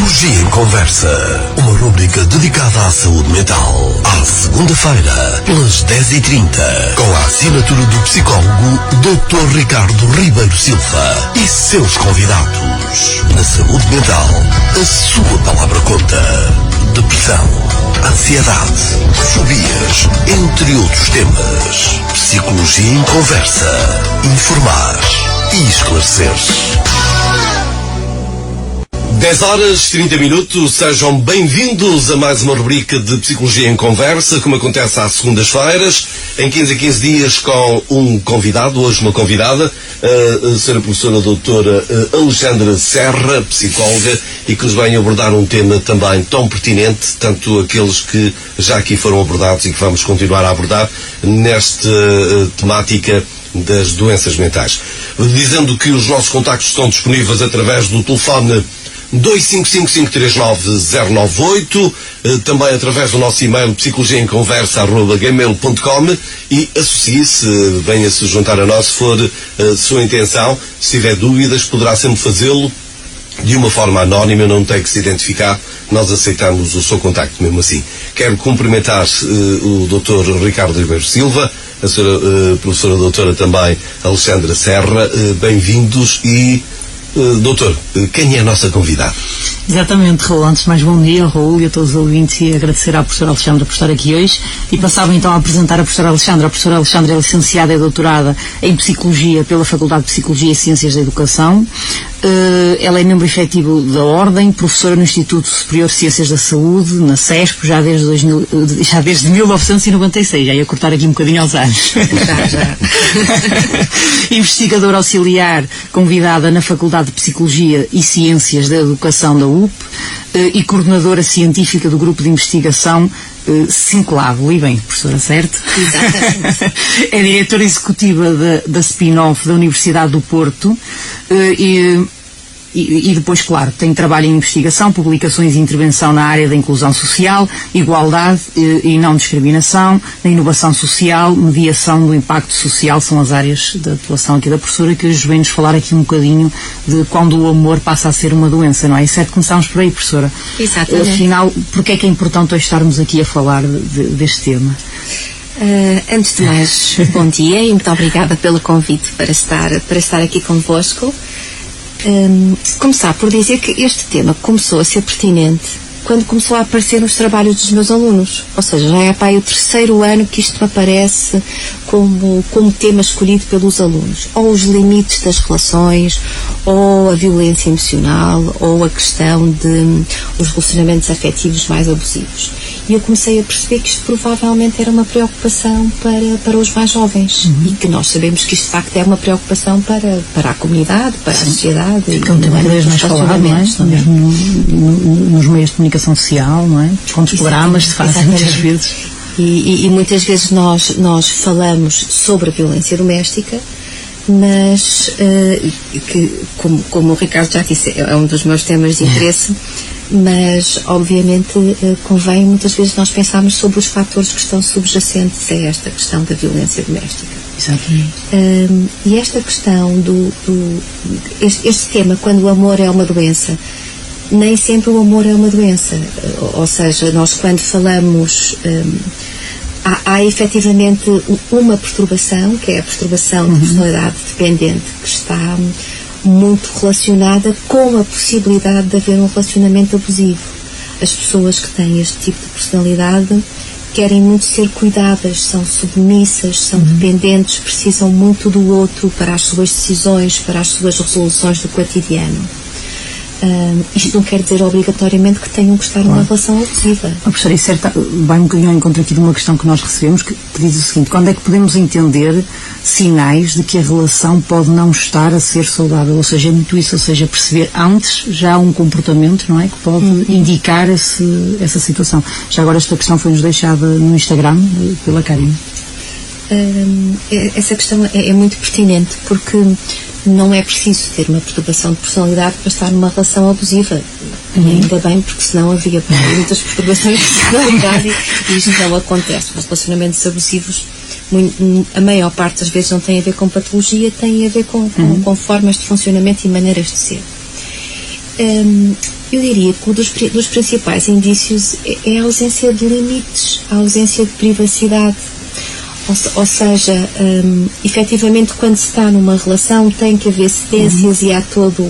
Psicologia em Conversa, uma rubrica dedicada à saúde mental. À segunda-feira, pelas 10h30, com a assinatura do psicólogo Dr. Ricardo Ribeiro Silva e seus convidados. Na saúde mental, a sua palavra conta. Depressão, ansiedade, fobias, entre outros temas. Psicologia em Conversa. Informar e esclarecer-se. 10h30, sejam bem-vindos a mais uma rubrica de Psicologia em Conversa, como acontece às segundas-feiras, em 15 a 15 dias com um convidado, hoje uma convidada, a senhora professora doutora Alexandra Serra, psicóloga, e que nos vem abordar um tema também tão pertinente, tanto aqueles que já aqui foram abordados e que vamos continuar a abordar nesta temática das doenças mentais. Dizendo que os nossos contactos estão disponíveis através do telefone 255-539-098, também através do nosso e-mail psicologiaemconversa@gmail.com, e associe-se, venha-se juntar a nós se for a sua intenção. Se tiver dúvidas, poderá sempre fazê-lo de uma forma anónima, não tem que se identificar, nós aceitamos o seu contacto mesmo assim. Quero cumprimentar o Dr. Ricardo Ribeiro Silva, a senhora professora doutora também Alexandra Serra, bem-vindos. E doutor, quem é a nossa convidada? Exatamente, Raul. Antes de mais, bom dia, Raul, e a todos os ouvintes, e agradecer à professora Alexandra por estar aqui hoje. E passava então a apresentar a professora Alexandra. A professora Alexandra é licenciada e doutorada em Psicologia pela Faculdade de Psicologia e Ciências da Educação. Ela é membro efetivo da Ordem, professora no Instituto Superior de Ciências da Saúde, na CESP, já desde 1996. Já ia cortar aqui um bocadinho aos anos. Já. Investigadora auxiliar convidada na Faculdade de Psicologia e Ciências da Educação da UP, e coordenadora científica do grupo de investigação 5LAB. Li bem, professora, certo? Exatamente. É diretora executiva da spin-off da Universidade do Porto, e depois, claro, tem trabalho em investigação, publicações e intervenção na área da inclusão social, igualdade e não discriminação, na inovação social, mediação do impacto social. São as áreas de atuação aqui da professora, que hoje vem-nos falar aqui um bocadinho de quando o amor passa a ser uma doença, não é? E certo, começámos por aí, professora. Exatamente. Afinal, porque é que é importante hoje estarmos aqui a falar deste tema? Antes de mais, bom dia e muito obrigada pelo convite para estar aqui convosco. Começar por dizer que este tema começou a ser pertinente quando começou a aparecer nos trabalhos dos meus alunos. Ou seja, já é o terceiro ano que isto me aparece como tema escolhido pelos alunos. Ou os limites das relações, ou a violência emocional, ou a questão de os relacionamentos afetivos mais abusivos. E eu comecei a perceber que isto provavelmente era uma preocupação para os mais jovens. E que nós sabemos que isto de facto é uma preocupação para a comunidade, para a sociedade. Que é um tema cada vez mais falado, não é? Mesmo nos meios de comunicação social, não é? Quantos programas se fazem muitas vezes. E muitas vezes nós falamos sobre a violência doméstica, mas que, como o Ricardo já disse, é um dos meus temas de interesse, mas obviamente convém muitas vezes nós pensarmos sobre os fatores que estão subjacentes a esta questão da violência doméstica. Exatamente. E esta questão este tema, quando o amor é uma doença, nem sempre o amor é uma doença. Ou seja, nós quando falamos, há efetivamente uma perturbação, que é a perturbação de personalidade dependente, que está muito relacionada com a possibilidade de haver um relacionamento abusivo. As pessoas que têm este tipo de personalidade querem muito ser cuidadas, são submissas, são dependentes, precisam muito do outro para as suas decisões, para as suas resoluções do cotidiano. Isto não quer dizer obrigatoriamente que tenham que estar numa relação abusiva. Professora, isso vai um bocadinho ao encontro aqui de uma questão que nós recebemos, que diz o seguinte: quando é que podemos entender sinais de que a relação pode não estar a ser saudável? Ou seja, é muito isso, ou seja, perceber antes já um comportamento, não é? Que pode indicar essa situação. Já agora esta questão foi-nos deixada no Instagram pela Karine. Essa questão é muito pertinente, porque não é preciso ter uma perturbação de personalidade para estar numa relação abusiva. E ainda bem, porque senão havia muitas perturbações de personalidade e isto não acontece. Os relacionamentos abusivos, a maior parte das vezes, não tem a ver com patologia, tem a ver com formas de funcionamento e maneiras de ser. Eu diria que um dos principais indícios é a ausência de limites, a ausência de privacidade. Ou seja, efetivamente, quando se está numa relação, tem que haver cedências e há toda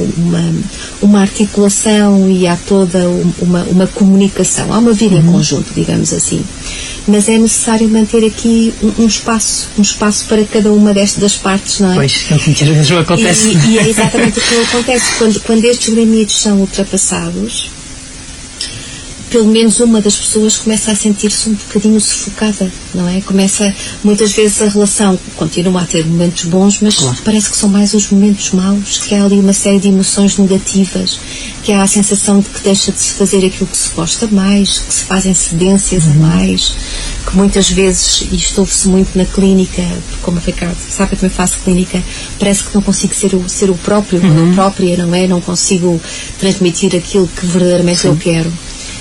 uma articulação e há toda uma comunicação. Há uma vida em conjunto, digamos assim. Mas é necessário manter aqui um espaço para cada uma das partes, não é? Pois, é o que muitas vezes acontece. E é exatamente o que acontece. Quando estes limites são ultrapassados, pelo menos uma das pessoas começa a sentir-se um bocadinho sufocada, não é? Muitas vezes a relação continua a ter momentos bons, mas parece que são mais os momentos maus, que há ali uma série de emoções negativas, que há a sensação de que deixa de se fazer aquilo que se gosta mais, que se fazem cedências a mais, que muitas vezes, e isto ouve-se muito na clínica, como o Ricardo sabe, eu também faço clínica, parece que não consigo ser o próprio, a própria, não é? Não consigo transmitir aquilo que verdadeiramente eu quero.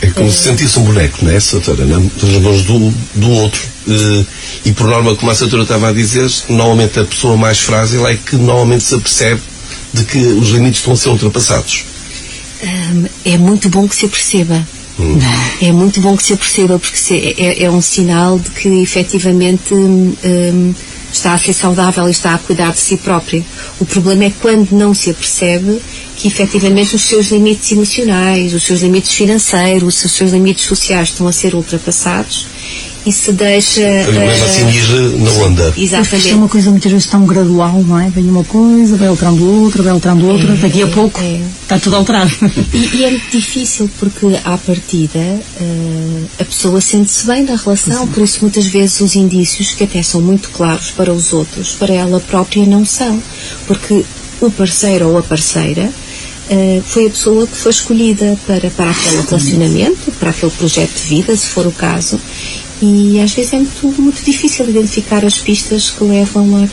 É como se sentisse um boneco, não é, doutora? Nas mãos do outro. E por norma, como a doutora estava a dizer, normalmente a pessoa mais frágil é que normalmente se apercebe de que os limites estão a ser ultrapassados. É muito bom que se aperceba. É muito bom que se aperceba, porque é um sinal de que efetivamente está a ser saudável e está a cuidar de si própria. O problema é quando não se apercebe que efetivamente os seus limites emocionais, os seus limites financeiros, os seus limites sociais estão a ser ultrapassados e se deixa... O problema se inige na onda. Exatamente. Isto é uma coisa muitas vezes tão gradual, não é? Vem uma coisa, vai alterando outra, daqui a pouco está tudo alterado. E é muito difícil porque, à partida, a pessoa sente-se bem na relação, por isso muitas vezes os indícios, que até são muito claros para os outros, para ela própria não são. Porque o parceiro ou a parceira foi a pessoa que foi escolhida para aquele relacionamento, para aquele projeto de vida, se for o caso, e às vezes é muito difícil identificar as pistas que levam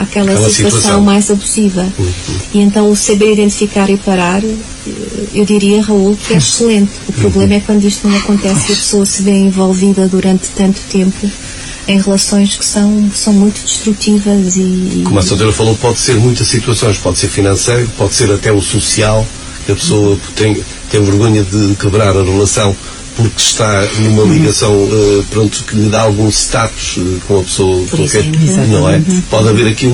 àquela situação mais abusiva. E então o saber identificar e parar, eu diria, Raul, que é excelente. O problema é quando isto não acontece e a pessoa se vê envolvida durante tanto tempo em relações que são muito destrutivas e... Como a doutora falou, pode ser muitas situações, pode ser financeiro, pode ser até o social, que a pessoa tem vergonha de quebrar a relação porque está numa ligação pronto, que lhe dá algum status com a pessoa qualquer, não é? Pode haver aqui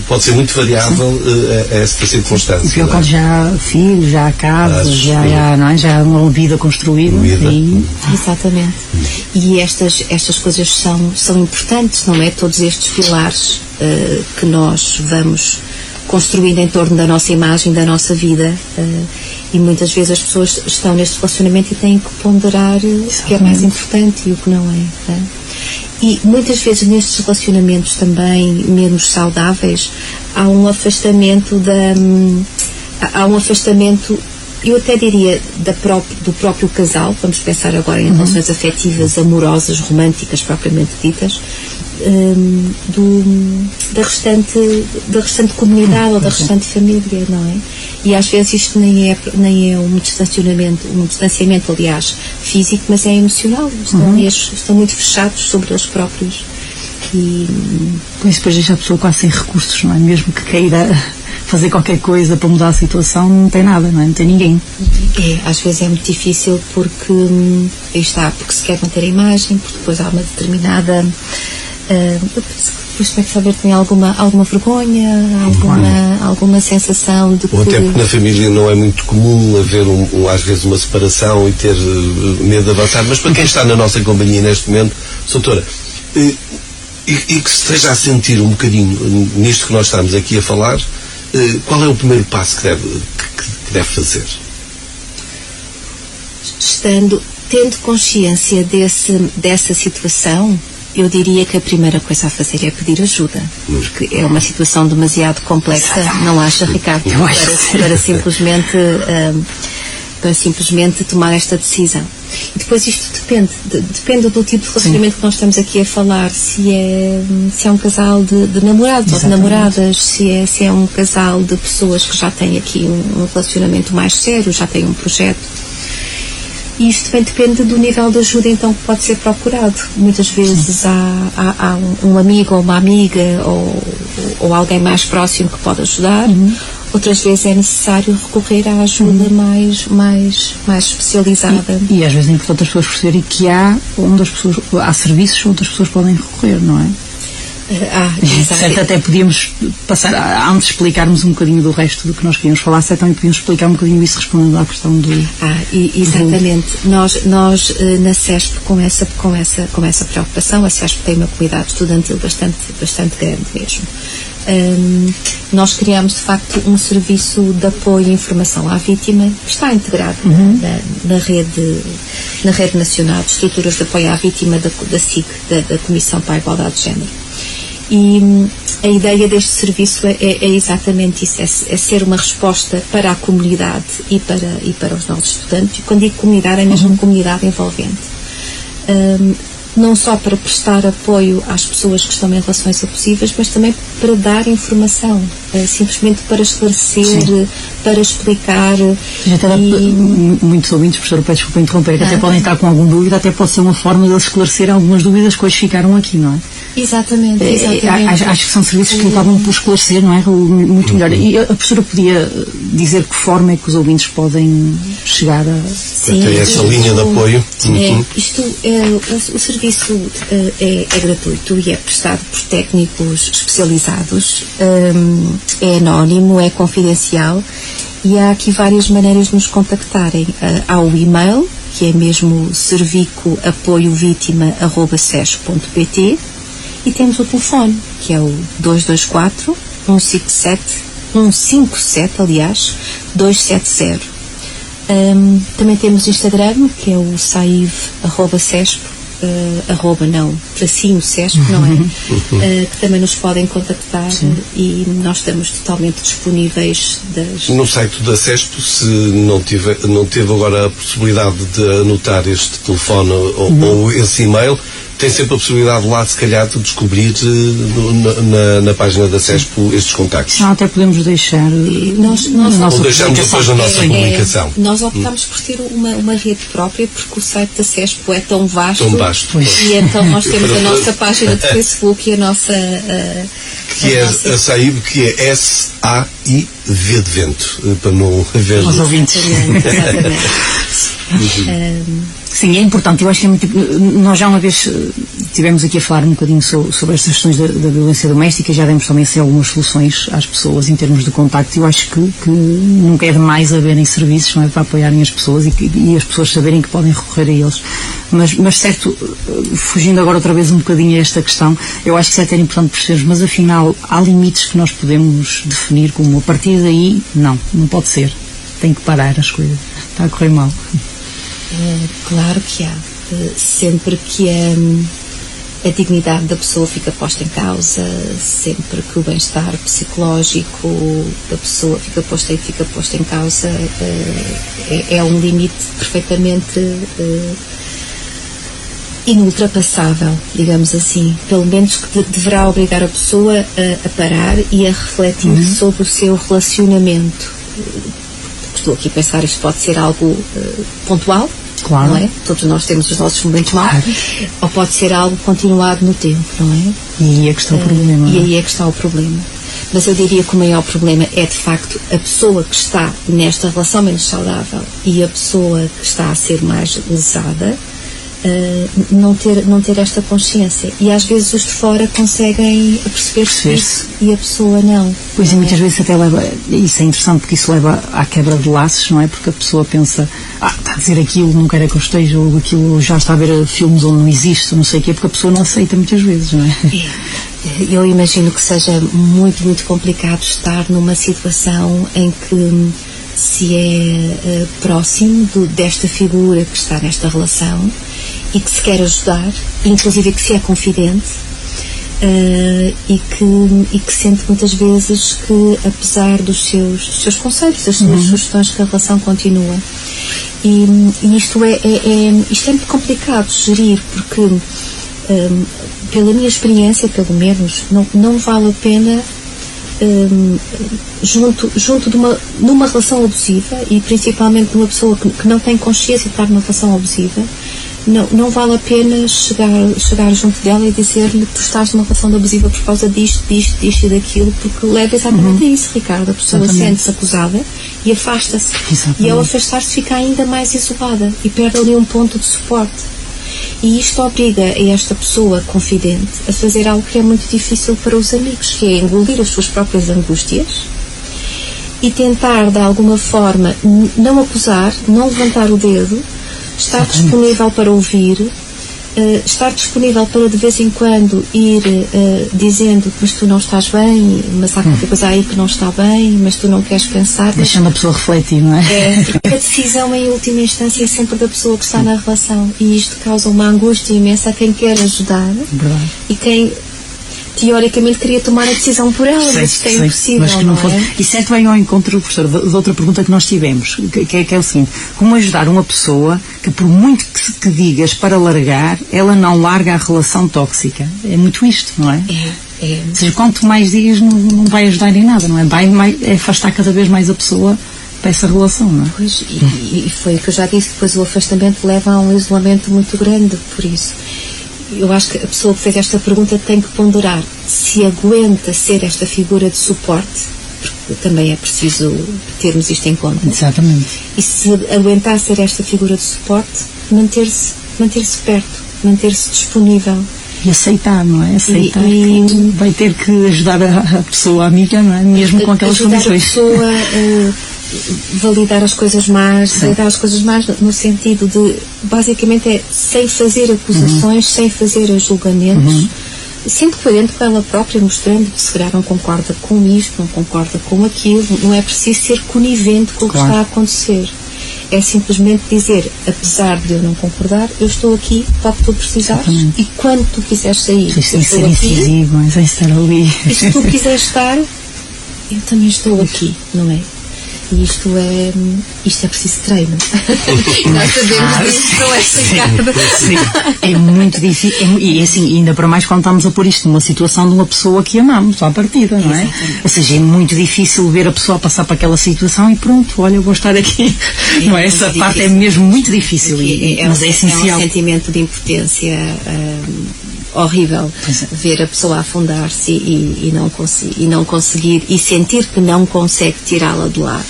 pode ser muito variável esta circunstância. E pior quando já há filhos, já há casa, já há uma vida construída. Exatamente. E estas coisas são importantes, não é? Todos estes pilares que nós vamos construindo em torno da nossa imagem, da nossa vida, e muitas vezes as pessoas estão neste relacionamento e têm que ponderar o que é mais importante e o que não é. E muitas vezes nestes relacionamentos também menos saudáveis há um afastamento eu até diria do próprio casal. Vamos pensar agora em relações afetivas, amorosas, românticas propriamente ditas, da restante comunidade ou da restante família, não é? E às vezes isto nem é um distanciamento, aliás, físico, mas é emocional. Estão muito fechados sobre eles próprios. E depois deixa a pessoa quase sem recursos, não é? Mesmo que queira fazer qualquer coisa para mudar a situação, não tem nada, não é? Não tem ninguém. Às vezes é muito difícil porque porque se quer manter a imagem, porque depois há uma determinada depois tem que saber que tem alguma vergonha, alguma sensação de que... Ou até porque na família não é muito comum haver às vezes uma separação e ter medo de avançar, mas para quem está na nossa companhia neste momento, doutora, e que se esteja a sentir um bocadinho nisto que nós estamos aqui a falar, qual é o primeiro passo que deve fazer? Tendo consciência dessa situação, eu diria que a primeira coisa a fazer é pedir ajuda, porque é uma situação demasiado complexa, não acha, Ricardo? Para simplesmente tomar esta decisão. E depois isto depende do tipo de relacionamento que nós estamos aqui a falar, se é um casal de namorados ou de namoradas, se é um casal de pessoas que já têm aqui um relacionamento mais sério, já têm um projeto. E isto também depende do nível de ajuda então que pode ser procurado. Muitas vezes há um amigo ou uma amiga ou alguém mais próximo que pode ajudar, outras vezes é necessário recorrer à ajuda mais especializada. E às vezes é importante as pessoas perceberem que há serviços onde as pessoas podem recorrer, não é? Certo, até podíamos passar, antes de explicarmos um bocadinho do resto do que nós queríamos falar, também podíamos explicar um bocadinho isso respondendo à questão do... exatamente. Nós na CESP, com essa preocupação, a CESP tem uma comunidade estudantil bastante grande mesmo. Nós criamos de facto um serviço de apoio e informação à vítima que está integrado na rede nacional de estruturas de apoio à vítima da SIG, da Comissão para a Igualdade de Género. E a ideia deste serviço é exatamente isso, é ser uma resposta para a comunidade e para os nossos estudantes. E quando digo comunidade, é mesmo comunidade envolvente. Não só para prestar apoio às pessoas que estão em relações abusivas, mas também para dar informação, simplesmente para esclarecer, para explicar. Muitos ouvintes, professora, peço desculpa interromper, que até podem estar com alguma dúvida, até pode ser uma forma de eles esclarecer algumas dúvidas que hoje ficaram aqui, não é? Exatamente. Acho que são serviços que acabam por esclarecer, não é? Muito melhor. E a professora podia dizer que forma é que os ouvintes podem chegar a... Tem essa linha de apoio. O serviço é gratuito e é prestado por técnicos especializados, é anónimo, é confidencial e há aqui várias maneiras de nos contactarem. Há o e-mail, que é mesmo servicoapoiovitima@ces.pt, e temos o telefone, que é o 224 157 aliás, 270. Também temos Instagram, que é o saiv@cesp, _CESP, não é? Que também nos podem contactar. Sim. E nós estamos totalmente disponíveis no site da CESP. Se não teve agora a possibilidade de anotar este telefone ou esse e-mail, tem sempre a possibilidade lá, se calhar, de descobrir na página da CESP estes contactos. Até podemos deixar... Ou deixamos depois na nossa publicação. Nós optamos por ter uma rede própria, porque o site da CESP é tão vasto. E então nós temos a nossa página de Facebook e a nossa... que é a SAIV, que é S-A-I-V de vento, para não haver... Os ouvintes. Exatamente. Sim, é importante. Eu acho que é muito... Nós já uma vez tivemos aqui a falar um bocadinho sobre estas questões da violência doméstica, já demos também algumas soluções às pessoas em termos de contacto. Eu acho que nunca é demais haverem serviços, não é, para apoiarem as pessoas e as pessoas saberem que podem recorrer a eles. Mas certo, fugindo agora outra vez um bocadinho a esta questão, eu acho que certo era importante percebermos, mas afinal há limites que nós podemos definir como a partir daí, não pode ser. Tem que parar as coisas. Está a correr mal. Claro que há. Sempre que a dignidade da pessoa fica posta em causa, sempre que o bem-estar psicológico da pessoa fica posto em causa, é um limite perfeitamente inultrapassável, digamos assim. Pelo menos que deverá obrigar a pessoa a parar e a refletir sobre o seu relacionamento. Estou aqui a pensar, isto pode ser algo pontual, claro. Não é? Todos nós temos os nossos momentos maus, ou pode ser algo continuado no tempo, não é? E aí é que está o problema. E aí é que está o problema. Mas eu diria que o maior problema é, de facto, a pessoa que está nesta relação menos saudável e a pessoa que está a ser mais lesada não ter esta consciência. E às vezes os de fora conseguem perceber-se isso e a pessoa não. Pois, e muitas vezes até leva, isso é interessante porque isso leva à quebra de laços, não é? Porque a pessoa pensa, está a dizer aquilo, não quero que eu esteja, ou aquilo já está a ver filmes onde não existe, não sei o quê, porque a pessoa não aceita muitas vezes, não é? Eu imagino que seja muito, muito complicado estar numa situação em que se é próximo desta figura que está nesta relação e que se quer ajudar, inclusive que se é confidente, e que sente muitas vezes que, apesar dos seus conselhos, das suas sugestões, que a relação continua. E isto é muito complicado de gerir, porque pela minha experiência, pelo menos, não vale a pena junto de numa relação abusiva, e principalmente numa pessoa que não tem consciência de estar numa relação abusiva, não vale a pena chegar junto dela e dizer-lhe que tu estás numa relação abusiva por causa disto e daquilo, porque leva exatamente a isso, Ricardo. A pessoa sente-se acusada e afasta-se. E ao afastar-se fica ainda mais isolada e perde ali um ponto de suporte. E isto obriga a esta pessoa confidente a fazer algo que é muito difícil para os amigos, que é engolir as suas próprias angústias e tentar, de alguma forma, não acusar, não levantar o dedo, estar disponível para ouvir, estar disponível para de vez em quando ir dizendo, mas tu não estás bem, mas há qualquer coisa aí que não está bem, mas tu não queres pensar. Deixando a pessoa refletir, não é? Porque a decisão em última instância é sempre da pessoa que está na relação, e isto causa uma angústia imensa a quem quer ajudar. Verdade. E quem teoricamente queria tomar a decisão por ela, mas isto é impossível, mas que não é? E certo vem ao encontro, professor, de outra pergunta que nós tivemos, que é o seguinte: como ajudar uma pessoa que, por muito que digas para largar, ela não larga a relação tóxica? É muito isto, não é? Ou seja, quanto mais digas, não vai ajudar em nada, não é? Vai afastar cada vez mais a pessoa para essa relação, não é? Pois, e foi o que eu já disse, depois o afastamento leva a um isolamento muito grande, por isso. Eu acho que a pessoa que fez esta pergunta tem que ponderar se aguenta ser esta figura de suporte, porque também é preciso termos isto em conta. Exatamente. E se aguentar ser esta figura de suporte, manter-se perto, manter-se disponível. E aceitar, não é? Aceitar que vai ter que ajudar a pessoa amiga, não é? Mesmo com aquelas condições. Ajudar a pessoa validar as coisas mais, validar as coisas mais no sentido de, basicamente, sem fazer acusações, sem fazer julgamentos, sempre coerente com ela própria, mostrando que se calhar não concorda com isto, não concorda com aquilo. Não é preciso ser conivente com o que está a acontecer. É simplesmente dizer, apesar de eu não concordar, eu estou aqui para o que tu precisares, e quando tu quiseres sair, sem ser incisivo, sem estar ali. E se tu quiseres estar, eu também estou aqui, não é? E isto é preciso treino. Nós sabemos disso, não é, Ricardo? Sim, é muito difícil. E assim, ainda para mais quando estamos a pôr isto numa situação de uma pessoa que amamos à partida, não é? Exatamente. Ou seja, é muito difícil ver a pessoa passar para aquela situação e pronto, olha, eu vou estar aqui. Não é? Essa parte é mesmo muito difícil, mas é essencial. É um sentimento de impotência horrível, ver a pessoa afundar-se e não conseguir, e sentir que não consegue tirá-la de lá.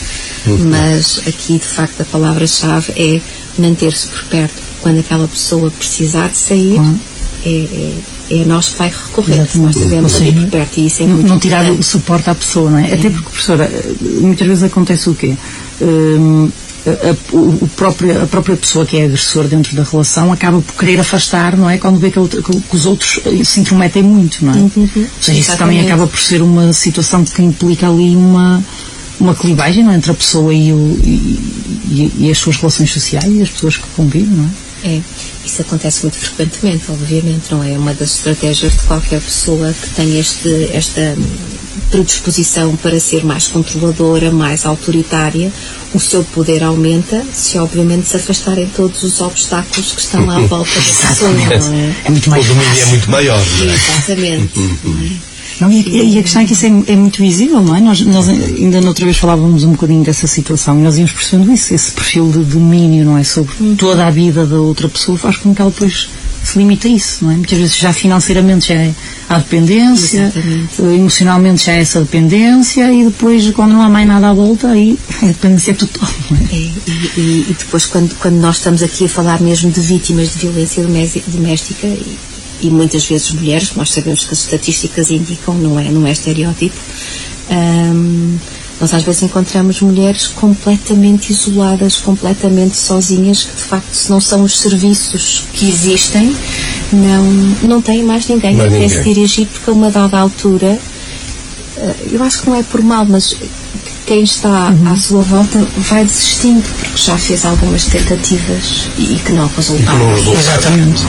Mas aqui, de facto, a palavra-chave é manter-se por perto. Quando aquela pessoa precisar de sair, é nós que vai recorrer. Nós devemos ir por perto, e isso é muito não tirar importante. o suporte à pessoa, não é? Até porque, professora, muitas vezes acontece o quê? A própria pessoa que é agressor dentro da relação acaba por querer afastar, não é? Quando vê que os outros se intrometem muito, não é? Ou seja, isso também acaba por ser uma situação que implica ali uma clivagem, não é? Entre a pessoa e as suas relações sociais e as pessoas que convivem, não é? Isso acontece muito frequentemente, obviamente, não é? Uma das estratégias de qualquer pessoa que tem esta predisposição para ser mais controladora, mais autoritária. O seu poder aumenta se, obviamente, se afastarem todos os obstáculos que estão à volta da pessoa, não é? É muito mais o domínio é muito maior, não é? Exatamente. Não é? Não, e a questão é que isso é muito visível, não é? Nós ainda noutra vez falávamos um bocadinho dessa situação e nós íamos percebendo isso, esse perfil de domínio, não é? Sobre toda a vida da outra pessoa, faz com que ela depois se limite a isso, não é? Muitas vezes já financeiramente já é a dependência, emocionalmente já é essa dependência, e depois, quando não há mais nada à volta, aí a dependência é total, não é? E depois, quando nós estamos aqui a falar mesmo de vítimas de violência doméstica, e muitas vezes mulheres, nós sabemos que as estatísticas indicam, não é estereótipo, nós às vezes encontramos mulheres completamente isoladas, completamente sozinhas, que de facto, se não são os serviços que existem, não têm mais ninguém a quem se dirigir, porque a uma dada altura, eu acho que não é por mal, mas quem está à sua volta vai desistindo, porque já fez algumas tentativas e que não resultaram. Exatamente.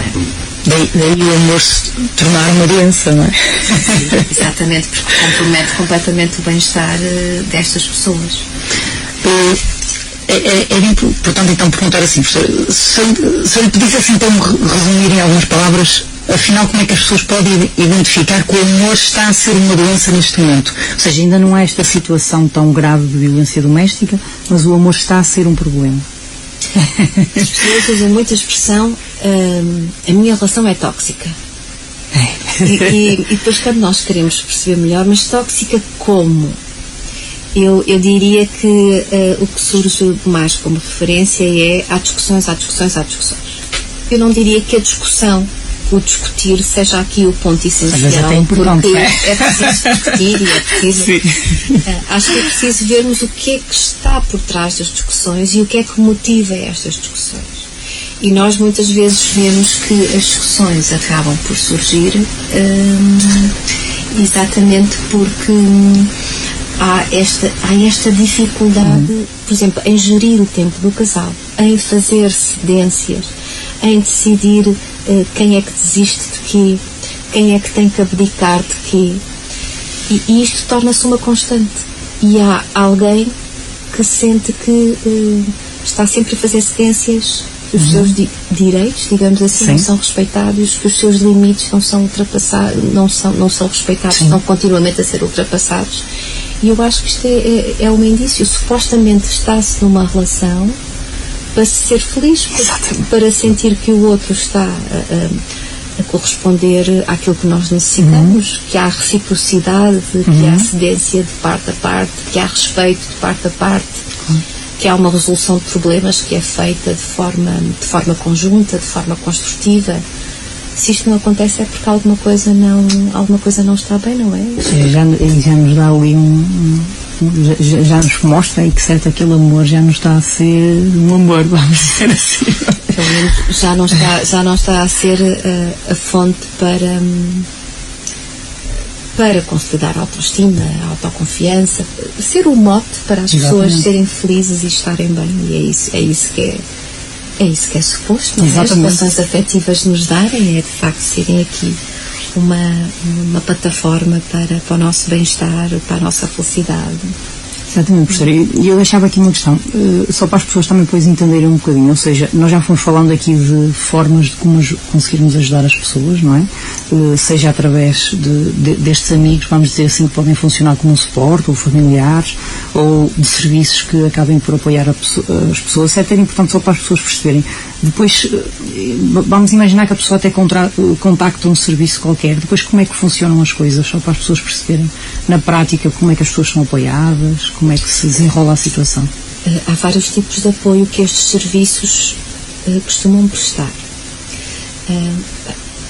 Daí o amor se tornar uma doença, não é? Sim, exatamente, porque compromete completamente o bem-estar destas pessoas. Era importante então perguntar assim, professor, se eu lhe pedisse assim então resumir em algumas palavras Afinal, como é que as pessoas podem identificar que o amor está a ser uma doença neste momento? Ou seja, ainda não há esta situação tão grave de violência doméstica, mas o amor está a ser um problema. As pessoas usam muito a expressão a minha relação é tóxica. E depois, quando nós queremos perceber melhor, mas tóxica como? Eu diria que o que surge mais como referência é há discussões. Eu não diria que a discussão, o discutir, seja aqui o ponto essencial. Mas até é importante, porque é preciso discutir e é preciso... acho que é preciso vermos o que é que está por trás das discussões e o que é que motiva estas discussões. E nós muitas vezes vemos que as discussões acabam por surgir exatamente porque há esta dificuldade, por exemplo, em gerir o tempo do casal, em fazer cedências, em decidir quem é que desiste de quê, quem é que tem que abdicar de quê. E isto torna-se uma constante. E há alguém que sente que está sempre a fazer cedências, que os seus direitos, digamos assim, não são respeitados, que os seus limites não são ultrapassados, não são respeitados, estão continuamente a ser ultrapassados. E eu acho que isto é um indício. Supostamente está-se numa relação para se ser feliz, para sentir que o outro está a corresponder àquilo que nós necessitamos, que há reciprocidade, que há cedência de parte a parte, que há respeito de parte a parte, que há uma resolução de problemas que é feita de forma conjunta, de forma construtiva. Se isto não acontece é porque alguma coisa não está bem, não é? Já nos dá ali já nos mostra aí que certo aquele amor já não está a ser um amor, vamos dizer assim. Pelo menos já não está a ser a fonte para consolidar a autoestima, a autoconfiança, ser o mote para as pessoas serem felizes e estarem bem. E é isso que é suposto, não é? As relações afetivas nos darem, é de facto serem aqui uma plataforma para o nosso bem-estar, para a nossa felicidade. Exatamente, professora. E eu deixava aqui uma questão, só para as pessoas também depois entenderem um bocadinho, ou seja, nós já fomos falando aqui de formas de como conseguirmos ajudar as pessoas, não é? Seja através destes amigos, vamos dizer assim, que podem funcionar como um suporte, ou familiares, ou de serviços que acabem por apoiar as pessoas. É ter importante só para as pessoas perceberem. Depois, vamos imaginar que a pessoa até contacta um serviço qualquer, depois como é que funcionam as coisas, só para as pessoas perceberem na prática como é que as pessoas são apoiadas, como é que se desenrola a situação. Há vários tipos de apoio que estes serviços costumam prestar.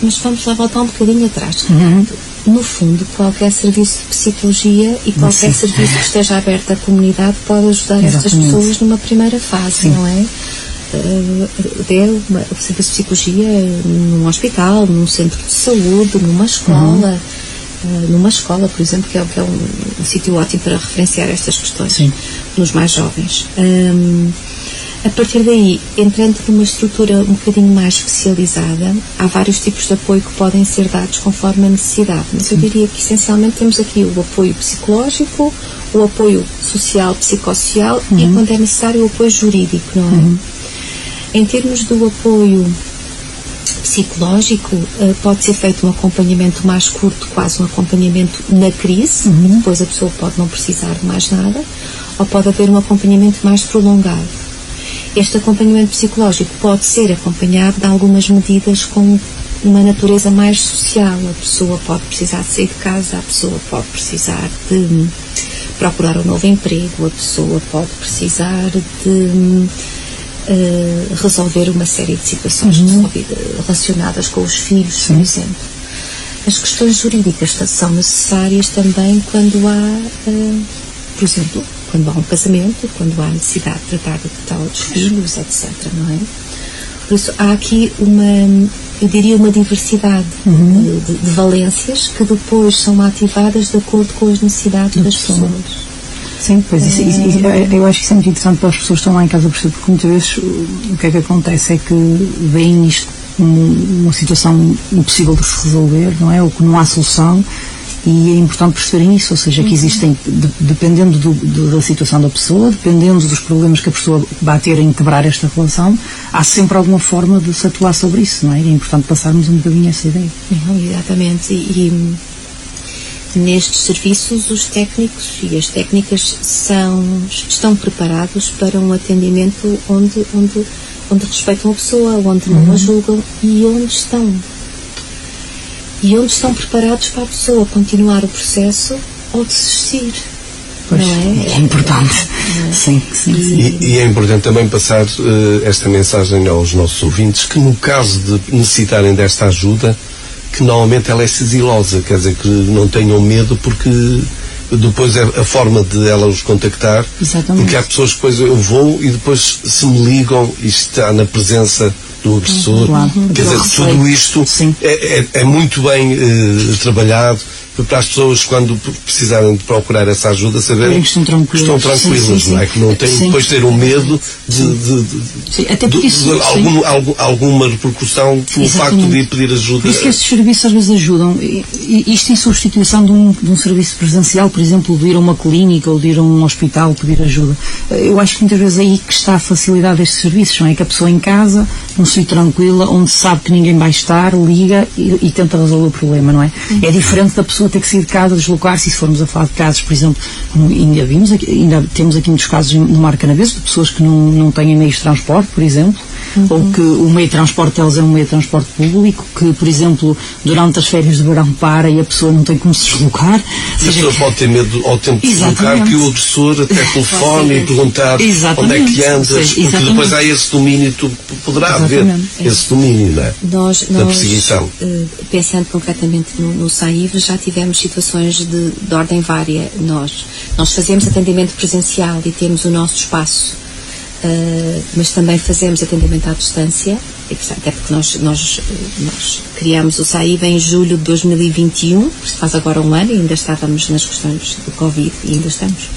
Mas vamos lá voltar um bocadinho atrás. No fundo, qualquer serviço de psicologia e qualquer serviço que esteja aberto à comunidade pode ajudar estas pessoas numa primeira fase, não é? O serviço de psicologia num hospital, num centro de saúde, numa escola, por exemplo, que é um sítio ótimo para referenciar estas questões nos mais jovens. A partir daí, entrando numa estrutura um bocadinho mais especializada, há vários tipos de apoio que podem ser dados conforme a necessidade, mas eu diria que essencialmente temos aqui o apoio psicológico, o apoio social, psicossocial e, quando é necessário, o apoio jurídico, não é? Em termos do apoio psicológico, pode ser feito um acompanhamento mais curto, quase um acompanhamento na crise, depois a pessoa pode não precisar de mais nada, ou pode haver um acompanhamento mais prolongado. Este acompanhamento psicológico pode ser acompanhado de algumas medidas com uma natureza mais social. A pessoa pode precisar de sair de casa, a pessoa pode precisar de procurar um novo emprego, a pessoa pode precisar de resolver uma série de situações relacionadas com os filhos, por exemplo. As questões jurídicas são necessárias também quando há, por exemplo, quando há um casamento, quando há necessidade de tratar do tutela dos filhos, etc. Não é? Por isso há aqui eu diria uma diversidade de valências que depois são ativadas de acordo com as necessidades das pessoas. Sim, pois eu acho que isso é muito interessante para as pessoas que estão lá em casa, porque muitas vezes o que é que acontece é que veem isto como uma situação impossível de se resolver, não é? Ou que não há solução, e é importante perceberem isso, ou seja, que existem, dependendo da situação da pessoa, dependendo dos problemas que a pessoa vai ter em quebrar esta relação, há sempre alguma forma de se atuar sobre isso, não é? É importante passarmos um bocadinho essa ideia. Exatamente. E nestes serviços os técnicos e as técnicas estão preparados para um atendimento onde respeitam a pessoa, onde não a julgam e onde estão preparados para a pessoa continuar o processo ou desistir. Pois, não é? É importante. Sim. E é importante também passar esta mensagem aos nossos ouvintes, que no caso de necessitarem desta ajuda, que normalmente ela é sigilosa, quer dizer, que não tenham medo, porque depois é a forma de ela os contactar. Exatamente. Porque há pessoas que depois eu vou e depois se me ligam e está na presença do agressor. Claro. Quer dizer, tudo isto é muito bem trabalhado para as pessoas, quando precisarem de procurar essa ajuda, saberem que estão tranquilas, não é? Que não têm depois ter um medo de alguma repercussão pelo facto de ir pedir ajuda. Por isso que estes serviços às vezes ajudam. Isto em substituição de um serviço presencial, por exemplo, de ir a uma clínica ou de ir a um hospital pedir ajuda. Eu acho que muitas vezes é aí que está a facilidade destes serviços, não é? Que a pessoa em casa, num sítio tranquila, onde sabe que ninguém vai estar, liga e tenta resolver o problema, não é? É diferente da pessoa ter que sair de casa, deslocar-se. E se formos a falar de casos, por exemplo, ainda temos aqui muitos casos no Mar Canaveses de pessoas que não têm meios de transporte, por exemplo, ou que o meio de transporte deles é um meio de transporte público, que, por exemplo, durante as férias de verão para e a pessoa não tem como se deslocar. A pessoa pode ter medo ao tempo de deslocar, que o agressor até telefone e perguntar onde é que andas, porque depois há esse domínio, poderá haver esse domínio, não é? Da perseguição. Pensando concretamente no SAIV, já tivemos situações de ordem vária. Nós fazemos atendimento presencial e temos o nosso espaço, mas também fazemos atendimento à distância, até porque nós criamos o SAIV em julho de 2021, isto faz agora um ano, e ainda estávamos nas questões do Covid, e ainda estamos.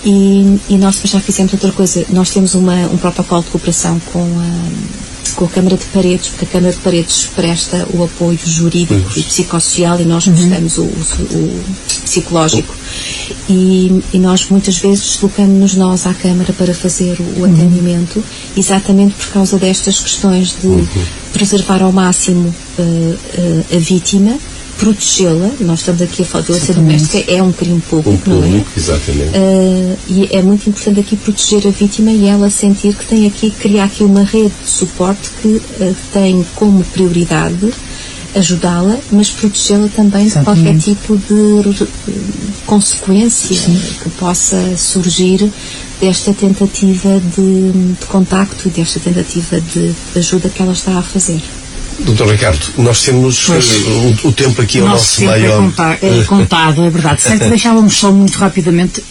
E nós já fizemos outra coisa. Nós temos um protocolo de cooperação com a Câmara de Paredes, porque a Câmara de Paredes presta o apoio jurídico e psicossocial e nós prestamos o psicológico. E nós muitas vezes deslocamos-nos nós à Câmara para fazer o atendimento, exatamente por causa destas questões de preservar ao máximo a vítima, protegê-la. Nós estamos aqui a falar de violência doméstica, é um crime público, não é? Exatamente. E é muito importante aqui proteger a vítima e ela sentir que criar aqui uma rede de suporte que tem como prioridade ajudá-la, mas protegê-la também de qualquer tipo de consequência que possa surgir desta tentativa de contacto e desta tentativa de ajuda que ela está a fazer. Dr. Ricardo, nós temos o tempo aqui é o nosso maior. É contado, é verdade. Certo, deixávamos só muito rapidamente.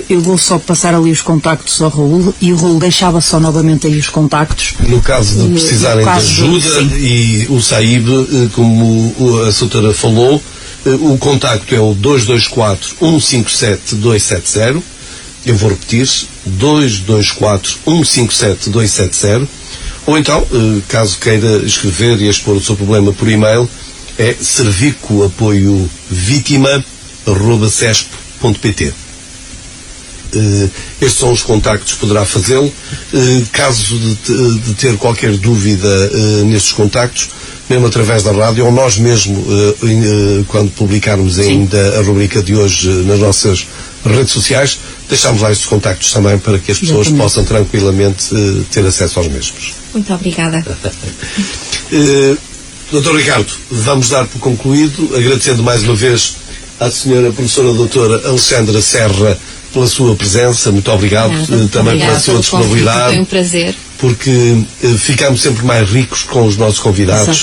Eu vou só passar ali os contactos ao Raul e o Raul deixava só novamente aí os contactos. No caso de precisarem de ajuda e o SAIB, como a doutora falou, o contacto é o 224-157-270. Eu vou repetir, 224-157-270. Ou então, caso queira escrever e expor o seu problema por e-mail, é servicoapoiovitima@cesp.pt. Estes são os contactos que poderá fazê-lo. Caso de ter qualquer dúvida nestes contactos, mesmo através da rádio, ou nós mesmo, quando publicarmos ainda a rubrica de hoje nas nossas redes sociais, deixamos lá estes contactos também para que as pessoas possam tranquilamente ter acesso aos mesmos. Muito obrigada. Dr. Ricardo, vamos dar por concluído, agradecendo mais uma vez à senhora professora doutora Alexandra Serra pela sua presença. Muito obrigado. Também pela sua disponibilidade. Foi um prazer. Porque ficamos sempre mais ricos com os nossos convidados,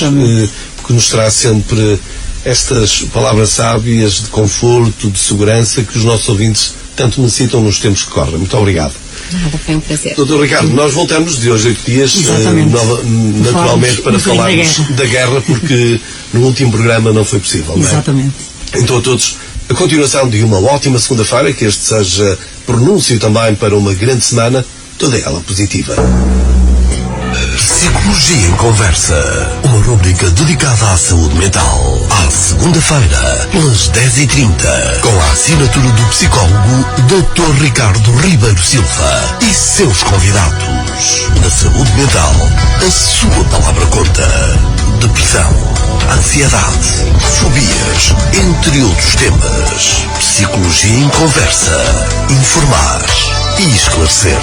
porque nos traz sempre estas palavras sábias de conforto, de segurança que os nossos ouvintes tanto necessitam nos tempos que correm. Muito obrigado. Nada, foi um prazer. Dr. Ricardo, nós voltamos de hoje a 8 dias, naturalmente, para falarmos da guerra, porque no último programa não foi possível, não é? Exatamente. Então a todos, a continuação de uma ótima segunda-feira, que este seja pronúncio também para uma grande semana, toda ela positiva. Psicologia em Conversa, uma rubrica dedicada à saúde mental. À segunda-feira, pelas 10h30, com a assinatura do psicólogo Dr. Ricardo Ribeiro Silva e seus convidados. Na saúde mental, a sua palavra conta. Depressão, ansiedade, fobias, entre outros temas. Psicologia em Conversa. Informar e esclarecer.